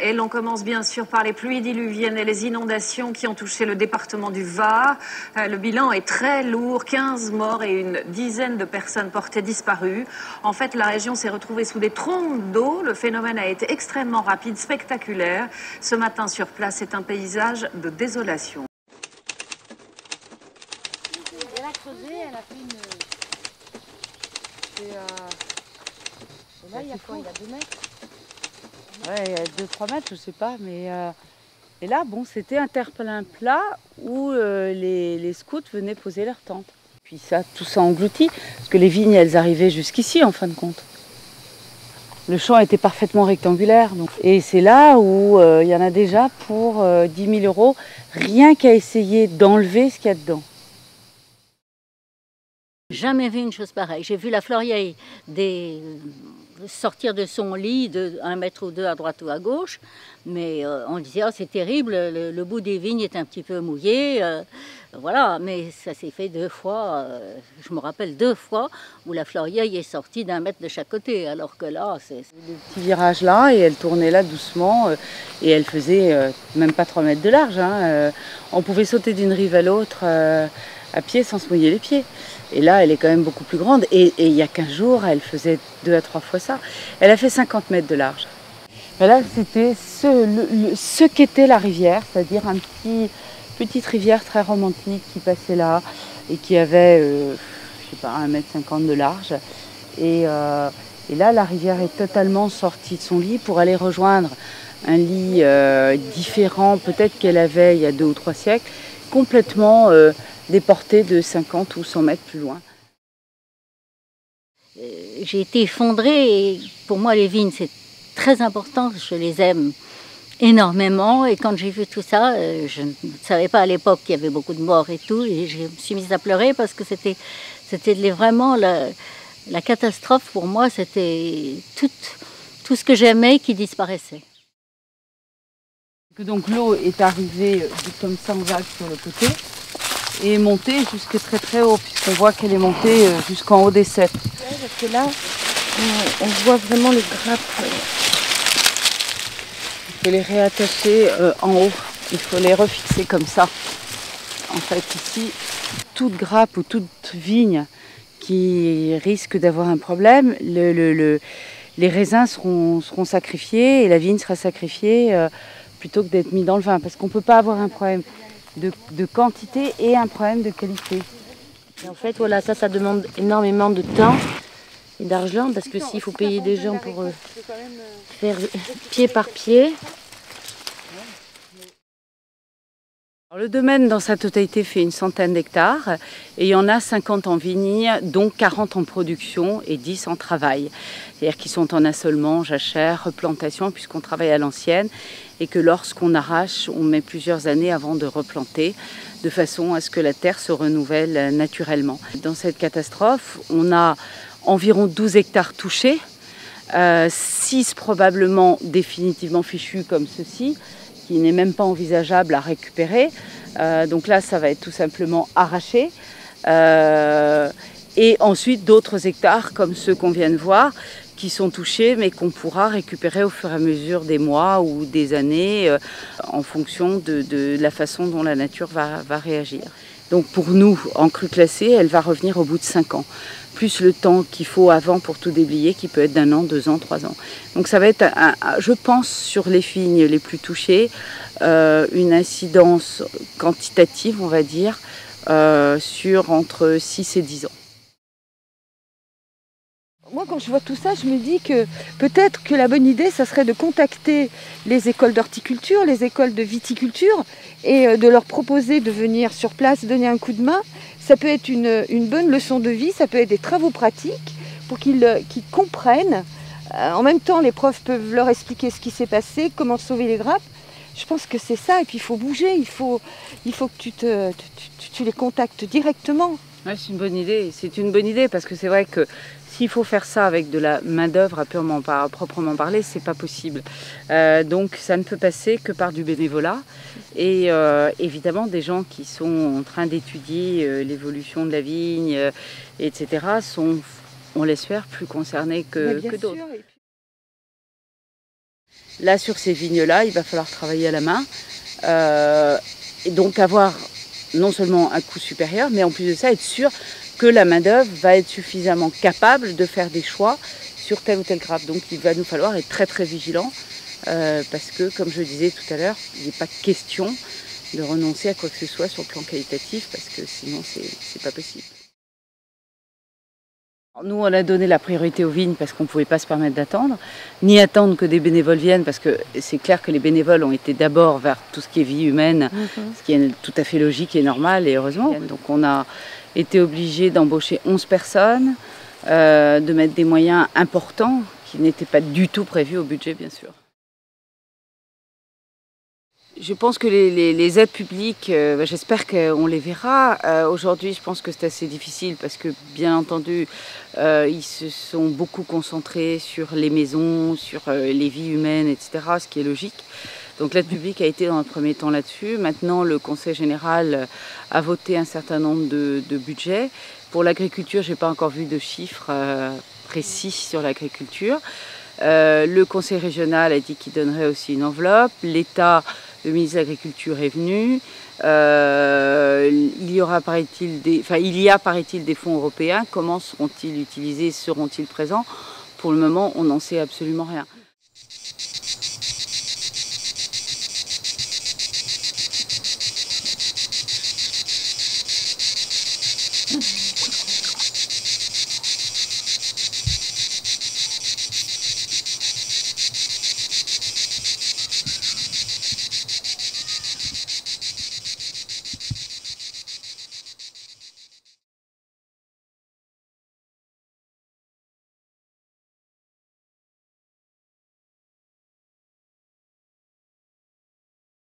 Et l'on commence bien sûr par les pluies diluviennes et les inondations qui ont touché le département du Var. Le bilan est très lourd, 15 morts et une dizaine de personnes portées disparues. En fait, la région s'est retrouvée sous des trombes d'eau. Le phénomène a été extrêmement rapide, spectaculaire. Ce matin sur place, c'est un paysage de désolation. Elle a creusé, elle a fait une... Et là, il y a quoi? Il y a 2 mètres? Ouais, il y a 2-3 mètres, je sais pas, mais... Et là, bon, c'était un terre-plein plat où les scouts venaient poser leur tente. Puis ça, tout ça englouti, parce que les vignes, elles arrivaient jusqu'ici, en fin de compte. Le champ était parfaitement rectangulaire. Donc. Et c'est là où il y en a déjà pour 10 000 €, rien qu'à essayer d'enlever ce qu'il y a dedans. Jamais vu une chose pareille. J'ai vu la Floriaille sortir de son lit de 1 mètre ou 2 à droite ou à gauche, mais on disait oh, c'est terrible, le bout des vignes est un petit peu mouillé, voilà, mais ça s'est fait 2 fois, je me rappelle 2 fois où la Floriaille est sortie d'1 mètre de chaque côté, alors que là c'est... Des petits virages là et elle tournait là doucement et elle faisait même pas 3 mètres de large, hein, on pouvait sauter d'une rive à l'autre à pied sans se mouiller les pieds. Et là, elle est quand même beaucoup plus grande. Et il y a 15 jours, elle faisait 2 à 3 fois ça. Elle a fait 50 mètres de large. Et là, c'était ce qu'était la rivière, c'est-à-dire une petite rivière très romantique qui passait là et qui avait, je sais pas, 1,50 m de large. Et là, la rivière est totalement sortie de son lit pour aller rejoindre un lit différent, peut-être qu'elle avait il y a 2 ou 3 siècles, complètement... des portées de 50 ou 100 mètres plus loin. J'ai été effondrée et pour moi les vignes c'est très important, je les aime énormément et quand j'ai vu tout ça, je ne savais pas à l'époque qu'il y avait beaucoup de morts et tout et je me suis mise à pleurer parce que c'était vraiment la catastrophe pour moi, c'était tout ce que j'aimais qui disparaissait. Donc l'eau est arrivée comme ça en vague sur le côté. Et montée jusque très très haut, puisqu'on voit qu'elle est montée jusqu'en haut des ceps. Ouais, parce que là, on voit vraiment les grappes. Il faut les réattacher en haut, il faut les refixer comme ça. En fait ici, toute grappe ou toute vigne qui risque d'avoir un problème, les raisins seront sacrifiés et la vigne sera sacrifiée plutôt que d'être mis dans le vin, parce qu'on ne peut pas avoir un problème de quantité et un problème de qualité. Et en fait, voilà, ça demande énormément de temps et d'argent parce que s'il faut payer des gens pour faire pied par pied. Alors, le domaine dans sa totalité fait une centaine d'hectares et il y en a 50 en vigne, dont 40 en production et 10 en travail. C'est-à-dire qu'ils sont en assolement, jachère, replantation puisqu'on travaille à l'ancienne et que lorsqu'on arrache, on met plusieurs années avant de replanter de façon à ce que la terre se renouvelle naturellement. Dans cette catastrophe, on a environ 12 hectares touchés, 6 probablement définitivement fichus comme ceci, qui n'est même pas envisageable à récupérer. Donc là, ça va être tout simplement arraché. Et ensuite, d'autres hectares comme ceux qu'on vient de voir, qui sont touchés, mais qu'on pourra récupérer au fur et à mesure des mois ou des années, en fonction de la façon dont la nature va réagir. Donc pour nous, en crue classée, elle va revenir au bout de 5 ans. Plus le temps qu'il faut avant pour tout déblayer, qui peut être d'1 an, 2 ans, 3 ans. Donc ça va être, je pense, sur les vignes les plus touchées, une incidence quantitative, on va dire, sur entre 6 et 10 ans. Moi, quand je vois tout ça, je me dis que peut-être que la bonne idée, ça serait de contacter les écoles d'horticulture, les écoles de viticulture et de leur proposer de venir sur place, donner un coup de main. Ça peut être une bonne leçon de vie, ça peut être des travaux pratiques pour qu'ils comprennent. En même temps, les profs peuvent leur expliquer ce qui s'est passé, comment sauver les grappes. Je pense que c'est ça, et puis il faut bouger, il faut que tu les contactes directement. Ouais, c'est une bonne idée. C'est une bonne idée parce que c'est vrai que s'il faut faire ça avec de la main-d'œuvre à proprement parler, c'est pas possible. Donc ça ne peut passer que par du bénévolat et évidemment des gens qui sont en train d'étudier l'évolution de la vigne, etc. sont, on l'espère, plus concernés que d'autres. Là, sur ces vignes-là, il va falloir travailler à la main et donc avoir non seulement un coût supérieur, mais en plus de ça, être sûr que la main-d'œuvre va être suffisamment capable de faire des choix sur tel ou tel grappe. Donc il va nous falloir être très très vigilant parce que, comme je le disais tout à l'heure, il n'est pas question de renoncer à quoi que ce soit sur le plan qualitatif parce que sinon c'est pas possible. Nous, on a donné la priorité aux vignes parce qu'on ne pouvait pas se permettre d'attendre, ni attendre que des bénévoles viennent, parce que c'est clair que les bénévoles ont été d'abord vers tout ce qui est vie humaine, ce qui est tout à fait logique et normal, et heureusement. Donc on a été obligé d'embaucher 11 personnes, de mettre des moyens importants qui n'étaient pas du tout prévus au budget, bien sûr. Je pense que les aides publiques, j'espère qu'on les verra. Aujourd'hui, je pense que c'est assez difficile parce que, bien entendu, ils se sont beaucoup concentrés sur les maisons, sur les vies humaines, etc., ce qui est logique. Donc l'aide publique a été dans un premier temps là-dessus. Maintenant, le Conseil général a voté un certain nombre de budgets. Pour l'agriculture, je n'ai pas encore vu de chiffres précis sur l'agriculture. Le Conseil régional a dit qu'il donnerait aussi une enveloppe. L'État, le ministre de l'Agriculture est venu. Il y a, paraît-il, des fonds européens. Comment seront-ils utilisés? Seront-ils présents? Pour le moment, on n'en sait absolument rien.